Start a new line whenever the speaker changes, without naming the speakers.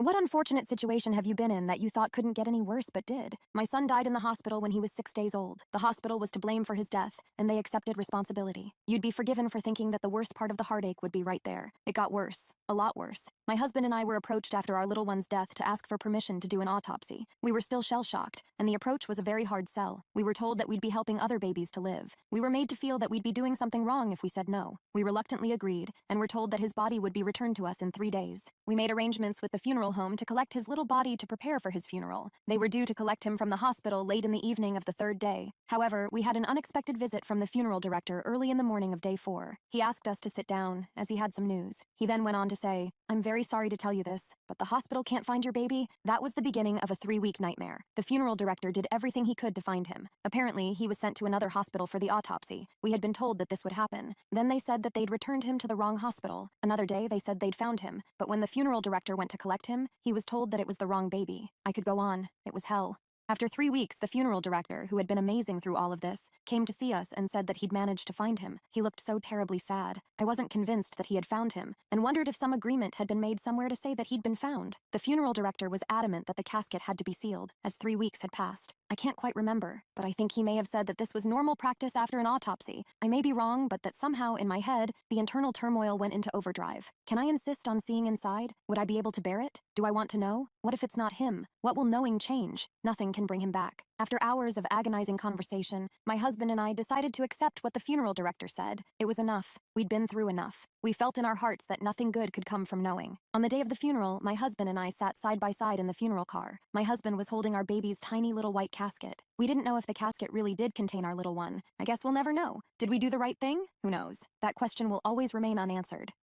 What unfortunate situation have you been in that you thought couldn't get any worse but did? My son died in the hospital when he was 6 days old. The hospital was to blame for his death, and they accepted responsibility. You'd be forgiven for thinking that the worst part of the heartache would be right there. It got worse. A lot worse. My husband and I were approached after our little one's death to ask for permission to do an autopsy. We were still shell-shocked, and the approach was a very hard sell. We were told that we'd be helping other babies to live. We were made to feel that we'd be doing something wrong if we said no. We reluctantly agreed, and were told that his body would be returned to us in 3 days. We made arrangements with the funeral home to collect his little body to prepare for his funeral. They were due to collect him from the hospital late in the evening of the 3rd day. However, we had an unexpected visit from the funeral director early in the morning of day 4. He asked us to sit down, as he had some news. He then went on to say, "I'm very sorry to tell you this, but the hospital can't find your baby." That was the beginning of a 3-week nightmare. The funeral director did everything he could to find him. Apparently, he was sent to another hospital for the autopsy. We had been told that this would happen. Then they said that they'd returned him to the wrong hospital. Another day, they said they'd found him, but when the funeral director went to collect him, he was told that it was the wrong baby. I could go on. It was hell. After 3 weeks, the funeral director, who had been amazing through all of this, came to see us and said that he'd managed to find him. He looked so terribly sad. I wasn't convinced that he had found him, and wondered if some agreement had been made somewhere to say that he'd been found. The funeral director was adamant that the casket had to be sealed, as 3 weeks had passed. I can't quite remember, but I think he may have said that this was normal practice after an autopsy. I may be wrong, but that somehow, in my head, the internal turmoil went into overdrive. Can I insist on seeing inside? Would I be able to bear it? Do I want to know? What if it's not him? What will knowing change? Nothing can bring him back. After hours of agonizing conversation, my husband and I decided to accept what the funeral director said. It was enough. We'd been through enough. We felt in our hearts that nothing good could come from knowing. On the day of the funeral, my husband and I sat side by side in the funeral car. My husband was holding our baby's tiny little white casket. We didn't know if the casket really did contain our little one. I guess we'll never know. Did we do the right thing? Who knows? That question will always remain unanswered.